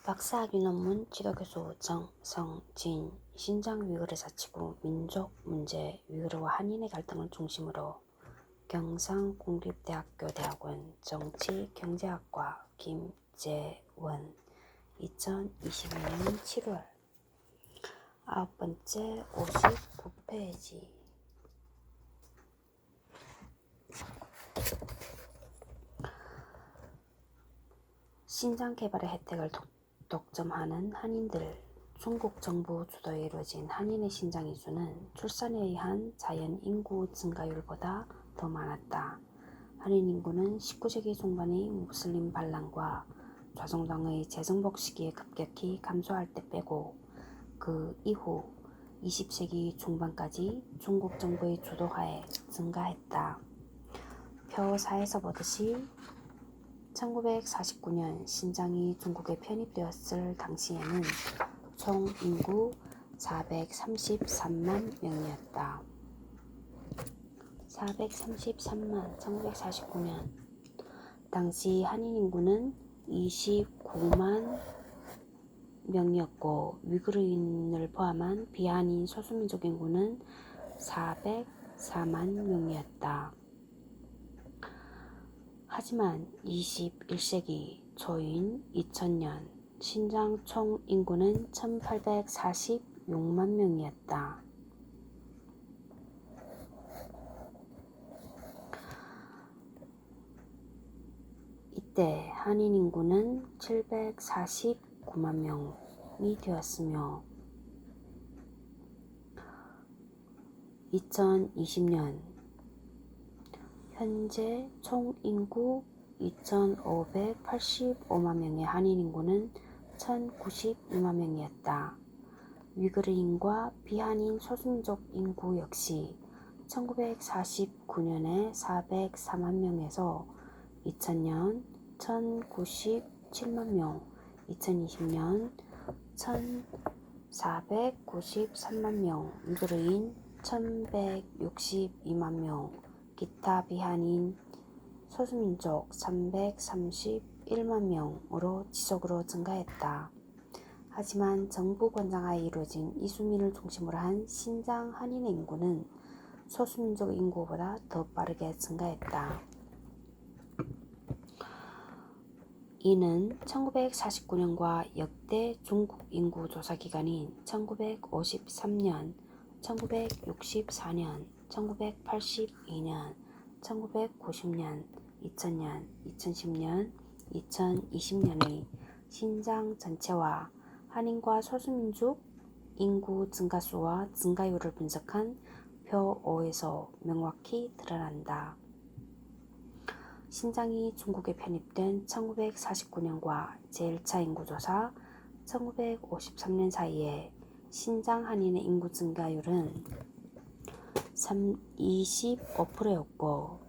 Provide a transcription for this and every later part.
박사학위 논문 지도교수 정성진 신장 위그르 사치구 민족 문제 위그르와 한인의 갈등을 중심으로 경상국립대학교 대학원 정치경제학과 김재원 2022년 7월 9번째 59페이지 신장 개발의 혜택을 독점하는 한인들. 중국 정부 주도에 이루어진 한인의 신장 이주는 출산에 의한 자연 인구 증가율보다 더 많았다. 한인 인구는 19세기 중반의 무슬림 반란과 좌정당의 재정복 시기에 급격히 감소할 때 빼고 그 이후 20세기 중반까지 중국 정부의 주도하에 증가했다. 표 4에서 보듯이 1949년 신장이 중국에 편입되었을 당시에는 총 인구 433만 명이었다. 433만 1949년 당시 한인 인구는 29만 명이었고 위그르인을 포함한 비한인 소수민족 인구는 404만 명이었다. 하지만 21세기 초인 2000년 신장 총 인구는 1846만 명이었다. 이때 한인 인구는 749만 명이 되었으며 2020년 현재 총 인구 2,585만 명의 한인 인구는 1,092만 명이었다. 위그르인과 비한인 소수민족 인구 역시 1949년에 404만 명에서 2000년 1,097만 명, 2020년 1,493만 명, 위그르인 1,162만 명, 기타 비한인 소수민족 331만 명으로 지속으로 증가했다. 하지만 정부 권장하에 이루어진 이주민을 중심으로 한 신장 한인의 인구는 소수민족 인구보다 더 빠르게 증가했다. 이는 1949년과 역대 중국 인구 조사 기간인 1953년, 1964년, 1982년, 1990년, 2000년, 2010년, 2020년의 신장 전체와 한인과 소수민족 인구 증가수와 증가율을 분석한 표 5에서 명확히 드러난다. 신장이 중국에 편입된 1949년과 제1차 인구조사 1953년 사이에 신장 한인의 인구 증가율은 25%였고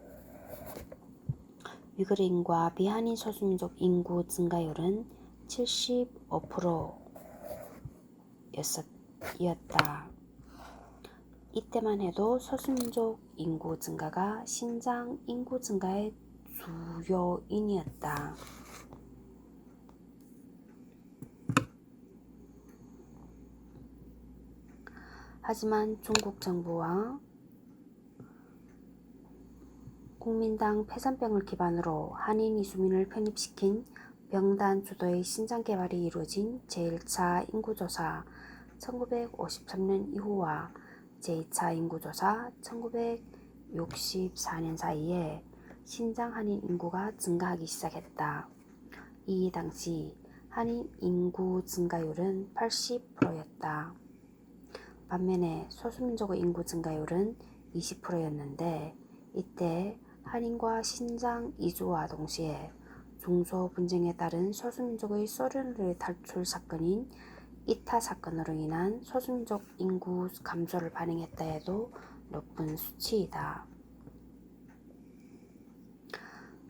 위그르인과 비한인 소수민족 인구 증가율은 75%였다. 이때만 해도 소수민족 인구 증가가 신장 인구 증가의 주요인이었다. 하지만 중국 정부와 국민당 폐산병을 기반으로 한인 이주민을 편입시킨 병단 주도의 신장 개발이 이루어진 제1차 인구조사 1953년 이후와 제2차 인구조사 1964년 사이에 신장 한인 인구가 증가하기 시작했다. 이 당시 한인 인구 증가율은 80%였다. 반면에 소수민족의 인구 증가율은 20%였는데 이때 한인과 신장 이주와 동시에 중소 분쟁에 따른 소수민족의 소련으로의 탈출 사건인 이타 사건으로 인한 소수민족 인구 감소를 반영했다 해도 높은 수치이다.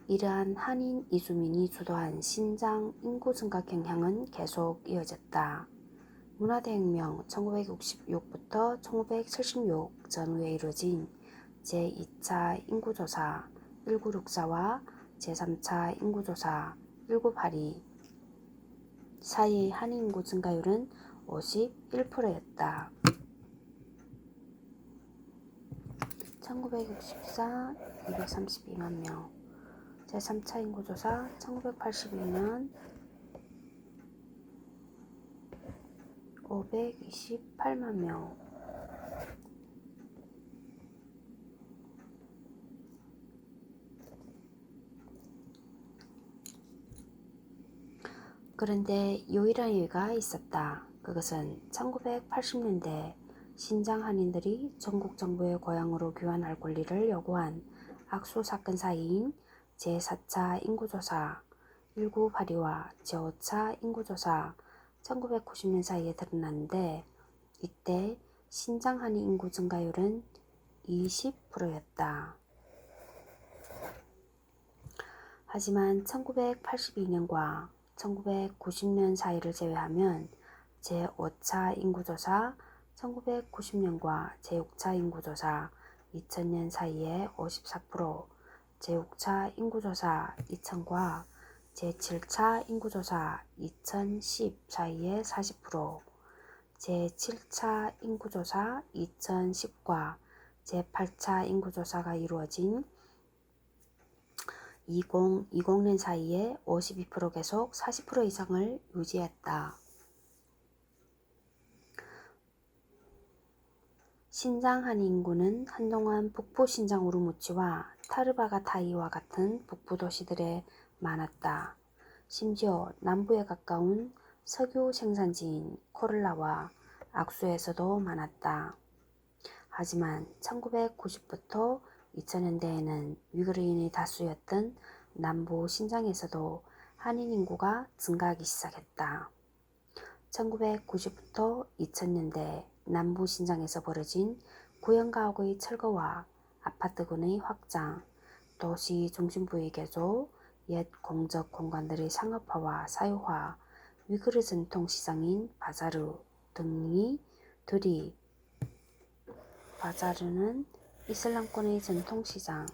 이러한 한인 이주민이 주도한 신장 인구 증가 경향은 계속 이어졌다. 문화대혁명 1966부터 1976 전후에 이루어진 제2차 인구조사 1964와 제3차 인구조사 1982 사이의 한인 인구 증가율은 51%였다. 1964 232만 명. 제3차 인구조사 1982년 528만 명. 그런데 유일한 예가 있었다. 그것은 1980년대 신장 한인들이 전국 정부의 고향으로 귀환할 권리를 요구한 악수 사건 사이인 제4차 인구조사 1982와 제5차 인구조사 1990년 사이에 드러났는데 이때 신장 한인 인구 증가율은 20%였다. 하지만 1982년과 1990년 사이를 제외하면 제5차 인구조사 1990년과 제6차 인구조사 2000년 사이에 54%, 제6차 인구조사 2000과 제7차 인구조사 2010 사이에 40%, 제7차 인구조사 2010과 제8차 인구조사가 이루어진 2020년 사이에 52% 계속 40% 이상을 유지했다. 신장 한인 인구는 한동안 북부 신장 우르무치와 타르바가타이와 같은 북부 도시들에 많았다. 심지어 남부에 가까운 석유 생산지인 코를라와 악수에서도 많았다. 하지만 1990부터 2000년대에는 위그르인이 다수였던 남부 신장에서도 한인 인구가 증가하기 시작했다. 1990부터 2000년대 남부 신장에서 벌어진 구형 가옥의 철거와 아파트군의 확장, 도시 중심부의 개조, 옛 공적 공간들의 상업화와 사유화, 위그르 전통 시장인 바자르 등이 들이 바자르는 이슬람권의 전통시장,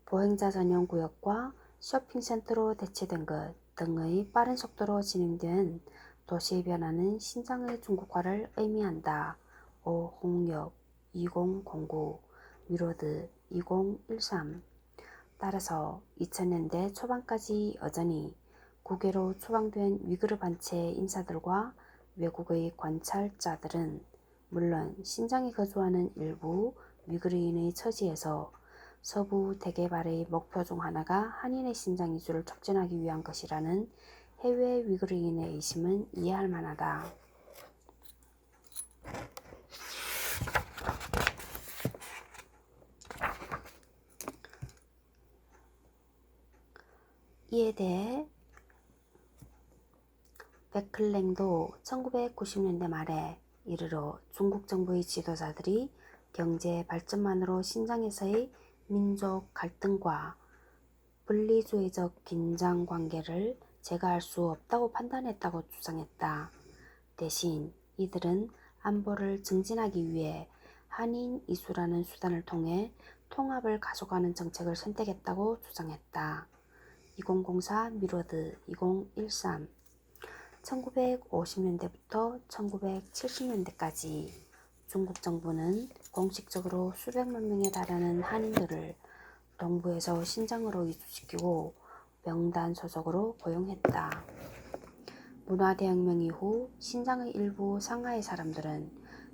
보행자 전용 구역과 쇼핑센터로 대체된 것 등의 빠른 속도로 진행된 도시의 변화는 신장의 중국화를 의미한다. 오홍역 2009, 위로드 2013. 따라서 2000년대 초반까지 여전히 국외로 추방된 위그르 반체 인사들과 외국의 관찰자들은 물론 신장에 거주하는 일부 위그르인의 처지에서 서부 대개발의 목표 중 하나가 한인의 신장 이주를 촉진하기 위한 것이라는 해외 위그르인의 의심은 이해할 만하다. 이에 대해 베클랭도 1990년대 말에 이르러 중국 정부의 지도자들이 경제 발전만으로 신장에서의 민족 갈등과 분리주의적 긴장 관계를 제거할 수 없다고 판단했다고 주장했다. 대신 이들은 안보를 증진하기 위해 한인 이수라는 수단을 통해 통합을 가져가는 정책을 선택했다고 주장했다. 2004 미러드 2013 1950년대부터 1970년대까지 중국 정부는 공식적으로 수백만 명에 달하는 한인들을 동부에서 신장으로 이주시키고 명단 소속으로 고용했다. 문화대혁명 이후 신장의 일부 상하이 사람들은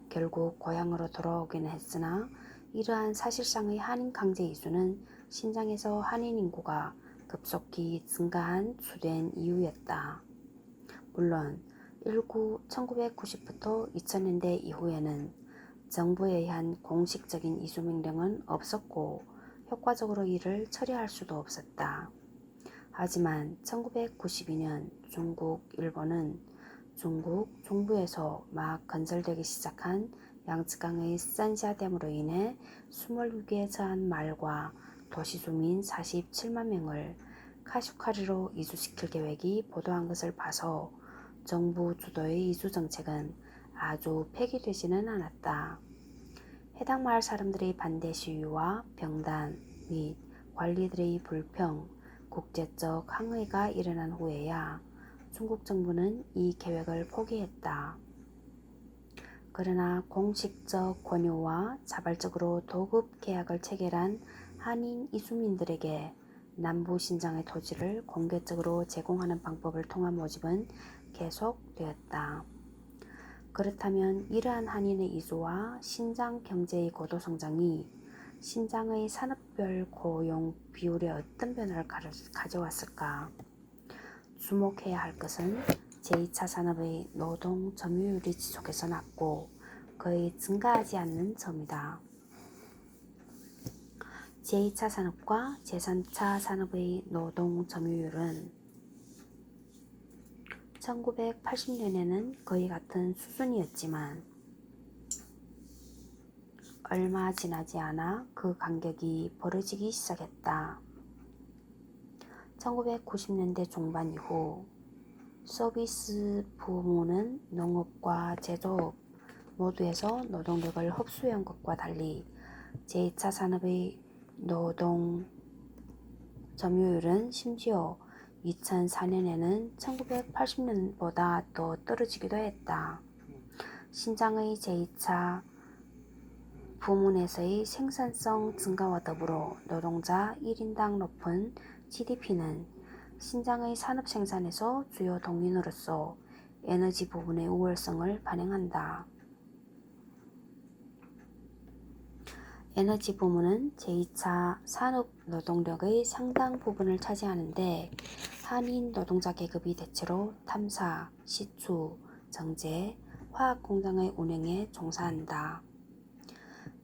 결국 고향으로 돌아오기는 했으나 이러한 사실상의 한인 강제 이주는 신장에서 한인 인구가 급속히 증가한 주된 이유였다. 물론 1990부터 2000년대 이후에는 정부에 의한 공식적인 이주 명령은 없었고 효과적으로 이를 처리할 수도 없었다. 하지만 1992년 중국, 일본은 중국 중부에서 막 건설되기 시작한 양쯔강의 산샤댐으로 인해 26개에 처한 말과 도시 주민 47만 명을 카슈카리로 이주시킬 계획이 보도한 것을 봐서 정부 주도의 이주 정책은 아주 폐기되지는 않았다. 해당 마을 사람들의 반대 시위와 병단 및 관리들의 불평, 국제적 항의가 일어난 후에야 중국 정부는 이 계획을 포기했다. 그러나 공식적 권유와 자발적으로 도급 계약을 체결한 한인 이주민들에게 남부 신장의 토지를 공개적으로 제공하는 방법을 통한 모집은 계속되었다. 그렇다면 이러한 한인의 이주와 신장 경제의 고도 성장이 신장의 산업별 고용 비율에 어떤 변화를 가져왔을까? 주목해야 할 것은 제2차 산업의 노동 점유율이 지속해서 낮고 거의 증가하지 않는 점이다. 제2차 산업과 제3차 산업의 노동 점유율은 1980년에는 거의 같은 수준이었지만 얼마 지나지 않아 그 간격이 벌어지기 시작했다. 1990년대 중반 이후 서비스 부문은 농업과 제조업 모두에서 노동력을 흡수한 것과 달리 제2차 산업의 노동 점유율은 심지어 2004년에는 1980년보다 더 떨어지기도 했다. 신장의 제2차 부문에서의 생산성 증가와 더불어 노동자 1인당 높은 GDP는 신장의 산업 생산에서 주요 동인으로서 에너지 부분의 우월성을 반영한다. 에너지 부문은 제2차 산업 노동력의 상당 부분을 차지하는데 한인 노동자 계급이 대체로 탐사, 시추, 정제, 화학공장의 운영에 종사한다.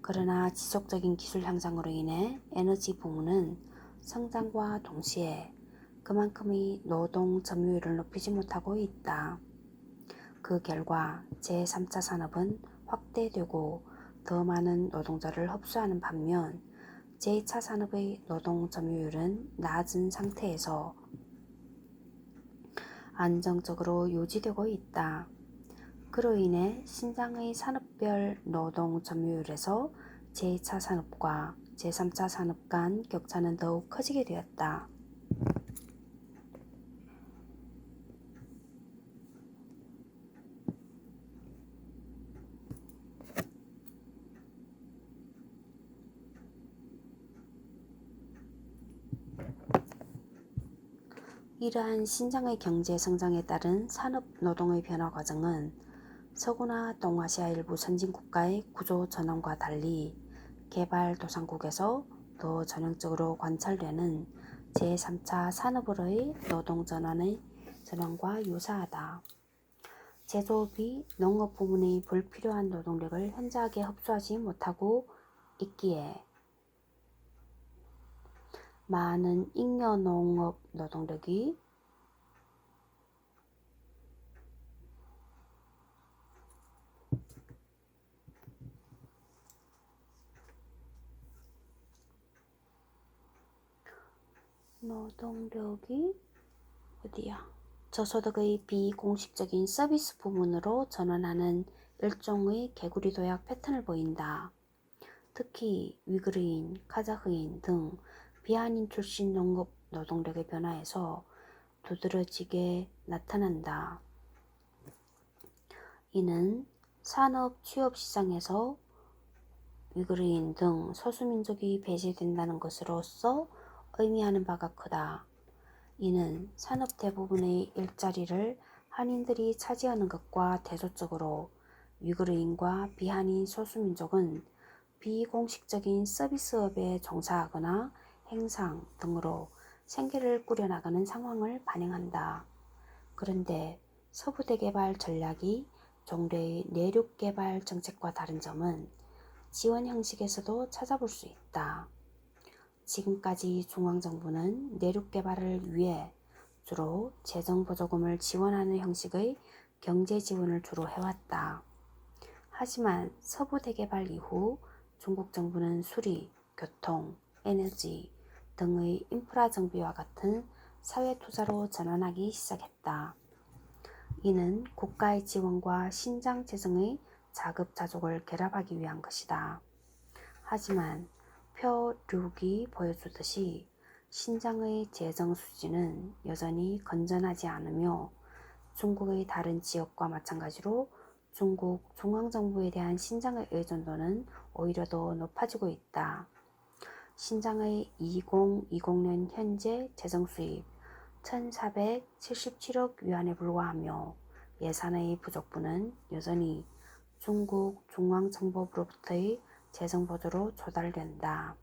그러나 지속적인 기술 향상으로 인해 에너지 부문은 성장과 동시에 그만큼의 노동 점유율을 높이지 못하고 있다. 그 결과 제3차 산업은 확대되고 더 많은 노동자를 흡수하는 반면 제2차 산업의 노동 점유율은 낮은 상태에서 안정적으로 유지되고 있다. 그로 인해 신장의 산업별 노동 점유율에서 제2차 산업과 제3차 산업 간 격차는 더욱 커지게 되었다. 이러한 신장의 경제 성장에 따른 산업 노동의 변화 과정은 서구나 동아시아 일부 선진국가의 구조 전환과 달리 개발도상국에서 더 전형적으로 관찰되는 제3차 산업으로의 노동 전환과 유사하다. 제조업이 농업 부문의 불필요한 노동력을 현저하게 흡수하지 못하고 있기에 많은 잉여농업 노동력이 저소득의 비공식적인 서비스 부문으로 전환하는 일종의 개구리 도약 패턴을 보인다. 특히 위그르인, 카자흐인 등 비한인 출신 농업 노동력의 변화에서 두드러지게 나타난다. 이는 산업 취업 시장에서 위그르인 등 소수민족이 배제된다는 것으로서 의미하는 바가 크다. 이는 산업 대부분의 일자리를 한인들이 차지하는 것과 대조적으로 위그르인과 비한인 소수민족은 비공식적인 서비스업에 종사하거나 행상 등으로 생계를 꾸려나가는 상황을 반영한다. 그런데 서부 대개발 전략이 종래의 내륙 개발 정책과 다른 점은 지원 형식에서도 찾아볼 수 있다. 지금까지 중앙정부는 내륙 개발을 위해 주로 재정보조금을 지원하는 형식의 경제 지원을 주로 해왔다. 하지만 서부 대개발 이후 중국 정부는 수리, 교통, 에너지 등의 인프라 정비와 같은 사회 투자로 전환하기 시작했다. 이는 국가의 지원과 신장 재정의 자급자족을 결합하기 위한 것이다. 하지만 표 6이 보여주듯이 신장의 재정 수지는 여전히 건전하지 않으며 중국의 다른 지역과 마찬가지로 중국 중앙정부에 대한 신장의 의존도는 오히려 더 높아지고 있다. 신장의 2020년 현재 재정 수입 1,477억 위안에 불과하며 예산의 부족분은 여전히 중국 중앙정부로부터의 재정 보조로 조달된다.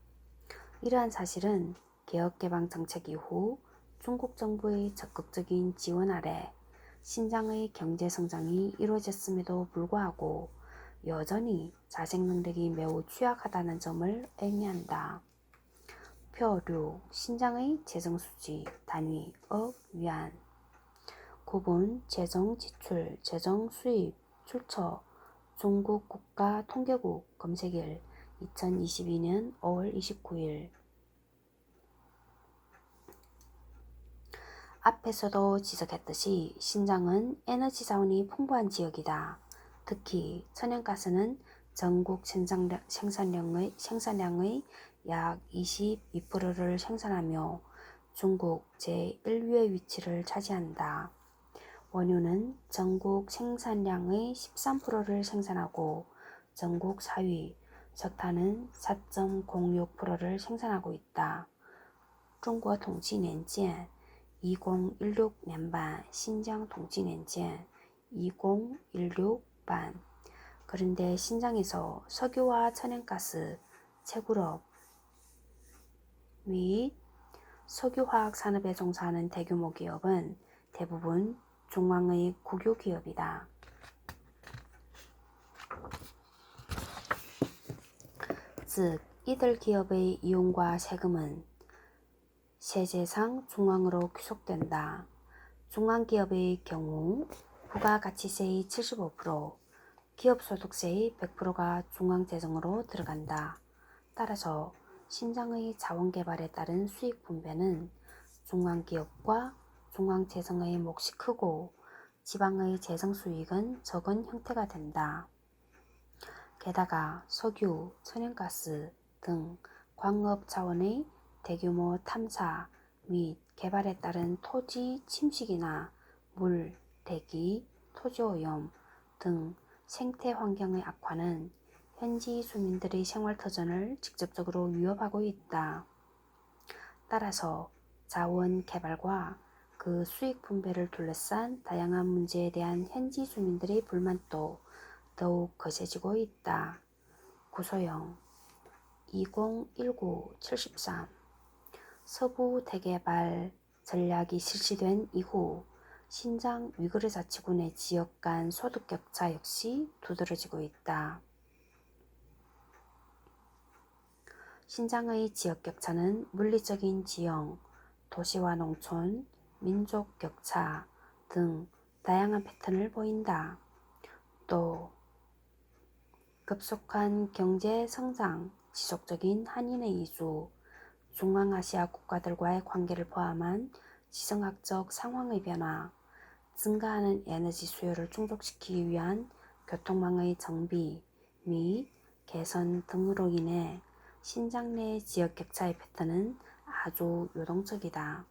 이러한 사실은 개혁개방 정책 이후 중국 정부의 적극적인 지원 아래 신장의 경제 성장이 이루어졌음에도 불구하고 여전히 자생 능력이 매우 취약하다는 점을 의미한다. 표 6. 신장의 재정수지 단위 억 위안. 구분 재정 지출, 재정 수입, 출처 중국 국가통계국 검색일 2022년 5월 29일. 앞에서도 지적했듯이 신장은 에너지 자원이 풍부한 지역이다. 특히 천연가스는 전국 생산량의 약 22%를 생산하며 중국 제1위의 위치를 차지한다. 원유는 전국 생산량의 13%를 생산하고 전국 4위, 석탄은 4.06%를 생산하고 있다. 중국统计年鉴2016年版 신장统计年鉴2016반. 그런데 신장에서 석유와 천연가스, 채굴업 및 석유화학 산업에 종사하는 대규모 기업은 대부분 중앙의 국유 기업이다. 즉, 이들 기업의 이윤과 세금은 세제상 중앙으로 귀속된다. 중앙기업의 경우 부가가치세의 75%, 기업소득세의 100%가 중앙재정으로 들어간다. 따라서 신장의 자원개발에 따른 수익 분배는 중앙기업과 중앙재정의 몫이 크고 지방의 재정수익은 적은 형태가 된다. 게다가 석유, 천연가스 등 광업 차원의 대규모 탐사 및 개발에 따른 토지 침식이나 물, 대기, 토지오염 등 생태 환경의 악화는 현지 주민들의 생활터전을 직접적으로 위협하고 있다. 따라서 자원 개발과 그 수익 분배를 둘러싼 다양한 문제에 대한 현지 주민들의 불만도 더욱 거세지고 있다. 구소영 2019-73 서부 대개발 전략이 실시된 이후 신장 위그르 자치군의 지역 간 소득 격차 역시 두드러지고 있다. 신장의 지역 격차는 물리적인 지형, 도시와 농촌, 민족 격차 등 다양한 패턴을 보인다. 또 급속한 경제 성장, 지속적인 한인의 이주, 중앙아시아 국가들과의 관계를 포함한 지정학적 상황의 변화, 증가하는 에너지 수요를 충족시키기 위한 교통망의 정비 및 개선 등으로 인해 신장 내 지역 격차의 패턴은 아주 요동적이다.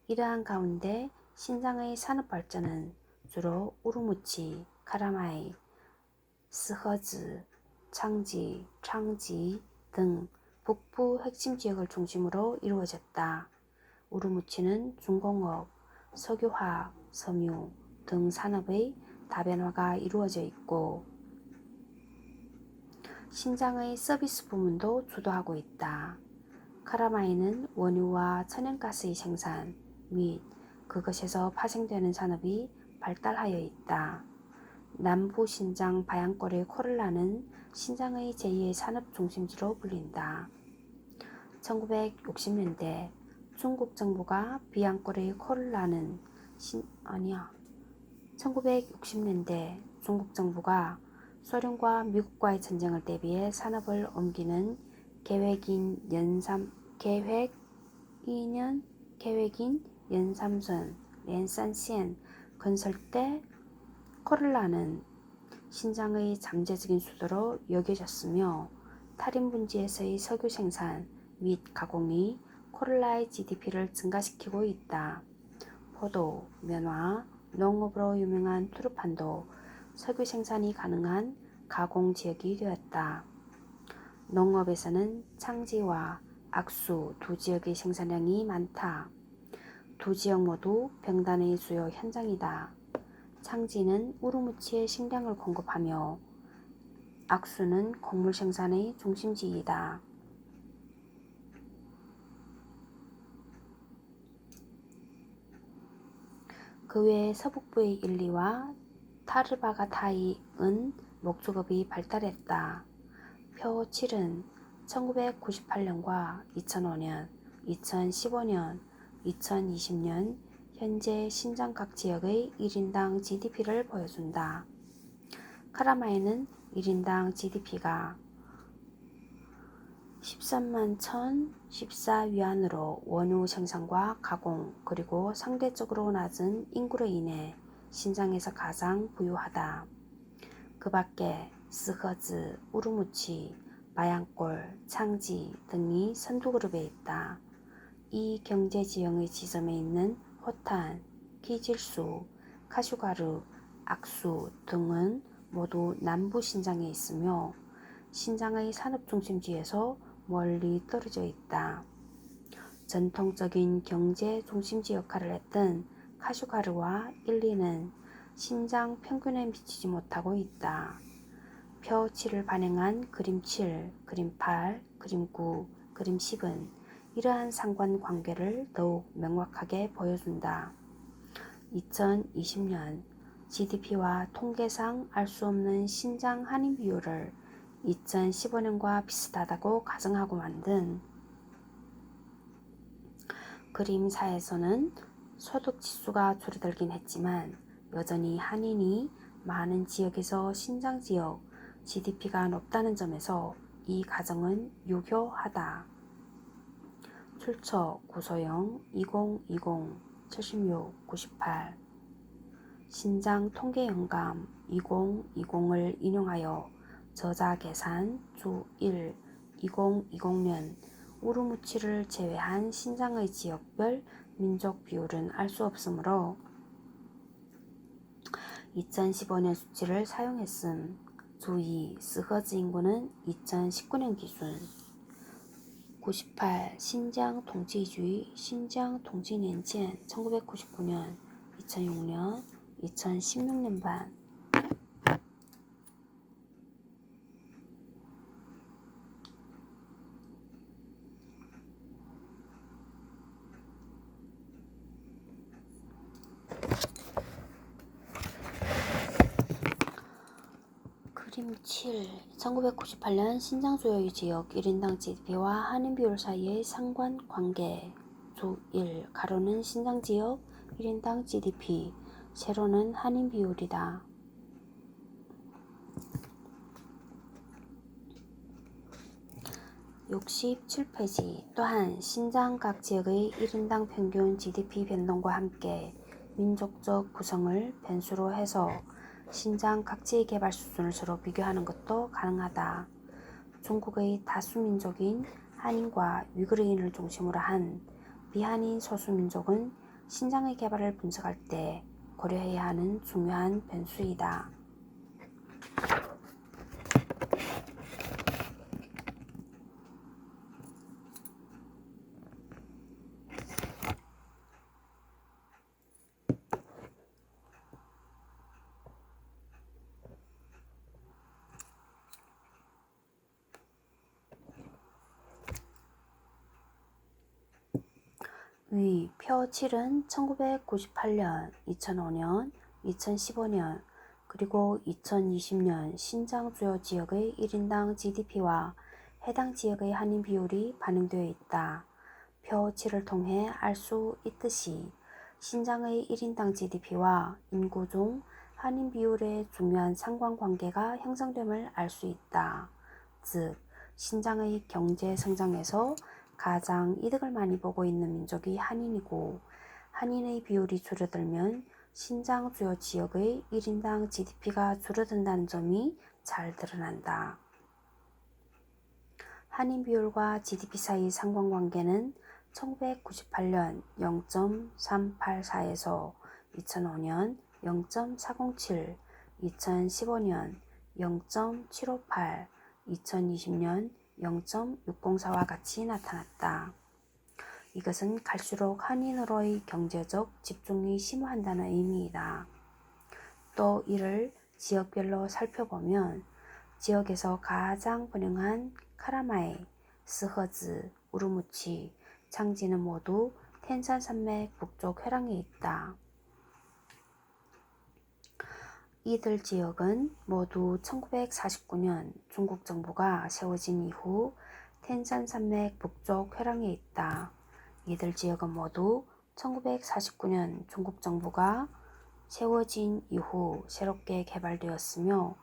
이러한 가운데 신장의 산업 발전은 주로 우루무치, 카라마이, 스허즈, 창지 등 북부 핵심 지역을 중심으로 이루어졌다. 우루무치는 중공업, 석유화학, 섬유 등 산업의 다변화가 이루어져 있고 신장의 서비스 부문도 주도하고 있다. 카라마이는 원유와 천연가스의 생산 및 그것에서 파생되는 산업이 발달하여 있다. 남부 신장 바양골의 코를라는 신장의 제2의 산업 중심지로 불린다. 1960년대 중국 정부가 비양골의 코를라는 1960년대 중국 정부가 소련과 미국과의 전쟁을 대비해 산업을 옮기는 계획인 연삼선 랜산시엔 건설 때 코를라는 신장의 잠재적인 수도로 여겨졌으며 탈인분지에서의 석유 생산 및 가공이 코를라의 GDP를 증가시키고 있다. 포도, 면화, 농업으로 유명한 투르판도 석유 생산이 가능한 가공 지역이 되었다. 농업에서는 창지와 악수 두 지역의 생산량이 많다. 두 지역 모두 병단의 주요 현장이다. 창지는 우루무치의 식량을 공급하며 악수는 곡물 생산의 중심지이다. 그 외에 서북부의 일리와 타르바가타이은 목축업이 발달했다. 표 7은 1998년과 2005년, 2015년, 2020년 현재 신장 각 지역의 1인당 GDP를 보여준다. 카라마에는 1인당 GDP가 13만 1,014위안으로 원유 생산과 가공 그리고 상대적으로 낮은 인구로 인해 신장에서 가장 부유하다. 그 밖에 스허즈, 우루무치, 마양골, 창지 등이 선두그룹에 있다. 이 경제지형의 지점에 있는 호탄, 키질수, 카슈가르, 악수 등은 모두 남부 신장에 있으며 신장의 산업중심지에서 멀리 떨어져 있다. 전통적인 경제 중심지 역할을 했던 카슈가르와 일리는 신장 평균에 미치지 못하고 있다. 표 7을 반영한 그림 7, 그림 8, 그림 9, 그림 10은 이러한 상관관계를 더욱 명확하게 보여준다. 2020년 GDP와 통계상 알 수 없는 신장 한인 비율을 2015년과 비슷하다고 가정하고 만든 그림 4에서는 소득 지수가 줄어들긴 했지만 여전히 한인이 많은 지역에서 신장 지역 GDP가 높다는 점에서 이 가정은 유효하다. 출처 구소영 2020 76 98 신장 통계영감 2020을 인용하여 저자 계산 주 1 2020년 우루무치를 제외한 신장의 지역별 민족 비율은 알 수 없으므로 2015년 수치를 사용했음. 주 2 스허즈 인구는 2019년 기준 98 신장 통치주의 신장 통치년鉴 1999년 2006년 2016년 반 그림 7 1998년 신장 수요의 지역 1인당 GDP와 한인 비율 사이의 상관관계 주 1 가로는 신장 지역 1인당 GDP 세로는 한인 비율이다. 67페이지 또한 신장 각 지역의 1인당 평균 GDP 변동과 함께 민족적 구성을 변수로 해서 신장 각지의 개발 수준을 서로 비교하는 것도 가능하다. 중국의 다수민족인 한인과 위구르인을 중심으로 한 비한인 소수민족은 신장의 개발을 분석할 때 고려해야 하는 중요한 변수이다. 위 표 7은 1998년, 2005년, 2015년, 그리고 2020년 신장 주요 지역의 1인당 GDP와 해당 지역의 한인 비율이 반영되어 있다. 표 7을 통해 알 수 있듯이 신장의 1인당 GDP와 인구 중 한인 비율의 중요한 상관관계가 형성됨을 알 수 있다. 즉, 신장의 경제 성장에서 가장 이득을 많이 보고 있는 민족이 한인이고 한인의 비율이 줄어들면 신장 주요 지역의 1인당 GDP가 줄어든다는 점이 잘 드러난다. 한인 비율과 GDP 사이 상관관계는 1998년 0.384에서 2005년 0.407, 2015년 0.758, 2020년 0.604와 같이 나타났다. 이것은 갈수록 한인으로의 경제적 집중이 심화한다는 의미이다. 또 이를 지역별로 살펴보면 지역에서 가장 번영한 카라마이, 스허즈, 우르무치, 창지는 모두 텐산 산맥 북쪽 회랑에 있다. 이들 지역은 모두 1949년 중국 정부가 세워진 이후 텐산 산맥 북쪽 회랑에 있다. 이들 지역은 모두 1949년 중국 정부가 세워진 이후 새롭게 개발되었으며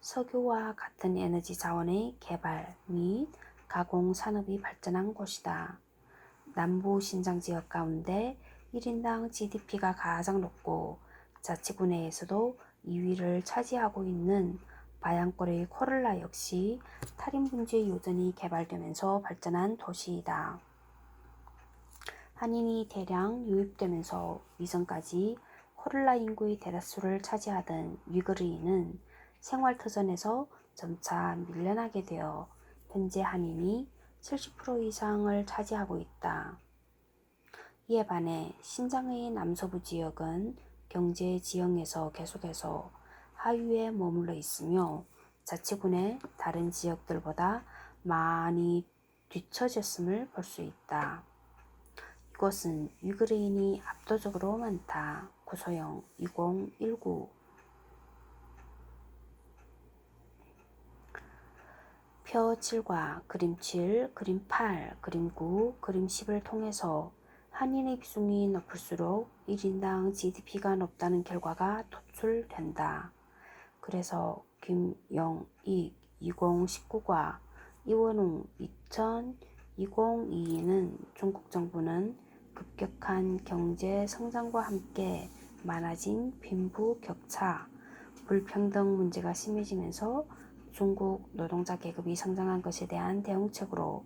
석유와 같은 에너지 자원의 개발 및 가공 산업이 발전한 곳이다. 남부 신장 지역 가운데 1인당 GDP가 가장 높고 자치구 내에서도 2위를 차지하고 있는 바양골의 코를라 역시 탈인분지의 요전이 개발되면서 발전한 도시이다. 한인이 대량 유입되면서 이전까지 코를라 인구의 대다수를 차지하던 위그르인은 생활터전에서 점차 밀려나게 되어 현재 한인이 70% 이상을 차지하고 있다. 이에 반해 신장의 남서부 지역은 경제 지형에서 계속해서 하위에 머물러 있으며 자치구 내 다른 지역들보다 많이 뒤처졌음을 볼 수 있다. 이곳은 위그르인이 압도적으로 많다. 구소형 2019 표 7과 그림 7, 그림 8, 그림 9, 그림 10을 통해서 한인의 비중이 높을수록 1인당 GDP가 높다는 결과가 도출된다. 그래서 김영익 2019과 이원웅 2022는 중국 정부는 급격한 경제 성장과 함께 많아진 빈부 격차, 불평등 문제가 심해지면서 중국 노동자 계급이 성장한 것에 대한 대응책으로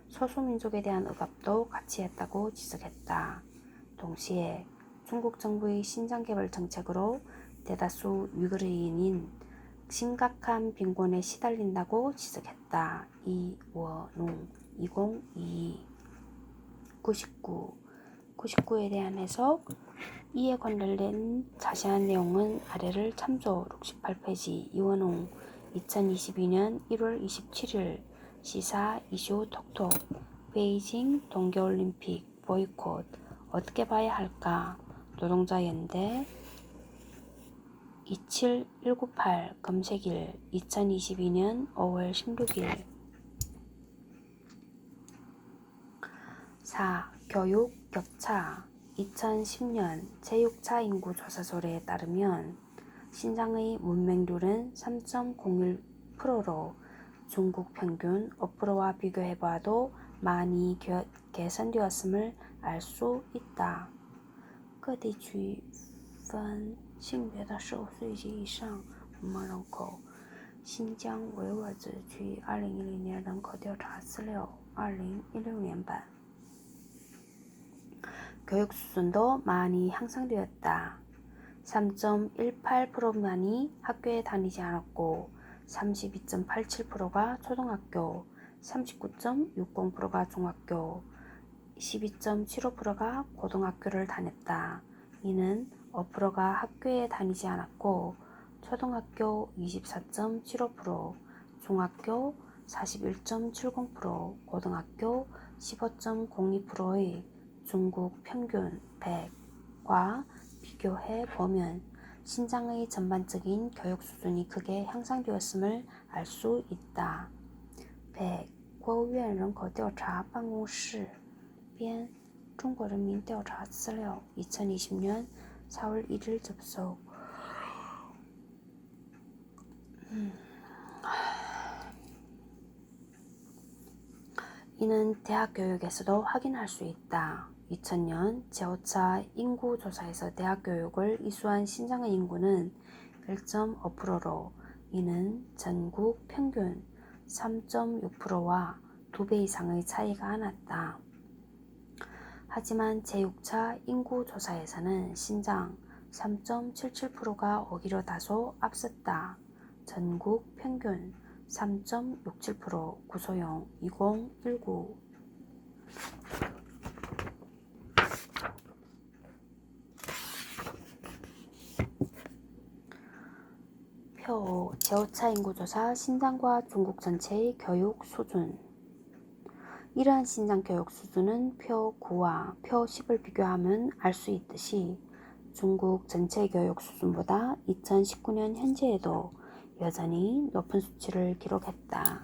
소수민족에 대한 억압도 같이 했다고 지적했다. 동시에 중국 정부의 신장개발 정책으로 대다수 위그르인인 심각한 빈곤에 시달린다고 지적했다. 이원웅 2022 99에 대한 해석. 이에 관련된 자세한 내용은 아래를 참조 68페이지 이원웅 2022년 1월 27일 시사 이슈 톡톡 베이징 동계올림픽 보이콧 어떻게 봐야 할까 노동자연대 27198 검색일 2022년 5월 16일 4. 교육 격차 2010년 제6차 인구조사설에 따르면 신장의 문맹률은 3.01%로 중국 평균 5%와 비교해봐도 많이 개선되었음을 알 수 있다. 各地区分性别的15岁及以上文盲人口，新疆维吾尔自治区2010年人口调查资料2016年版 교육 수준도 많이 향상되었다. 3.18%만이 학교에 다니지 않았고 32.87%가 초등학교, 39.60%가 중학교, 12.75%가 고등학교를 다녔다. 이는 5%가 학교에 다니지 않았고 초등학교 24.75%, 중학교 41.70%, 고등학교 15.02%의 중국 평균 100과 비교해 보면 신장의 전반적인 교육 수준이 크게 향상되었음을 알 수 있다. 100. 国务院人口调查办公室编中国人民调查资料 2020년 4월 1일 접속 이는 대학 교육에서도 확인할 수 있다. 2000년 제5차 인구조사에서 대학 교육을 이수한 신장의 인구는 1.5%로 이는 전국 평균 3.6%와 2배 이상의 차이가 났다. 하지만 제6차 인구조사에서는 신장 3.77%가 오히려 다소 앞섰다. 전국 평균 3.67%. 구소영 2019. 표 5. 제5차 인구조사 신장과 중국 전체의 교육 수준. 이러한 신장 교육 수준은 표 9와 표 10을 비교하면 알 수 있듯이 중국 전체 교육 수준보다 2019년 현재에도 여전히 높은 수치를 기록했다.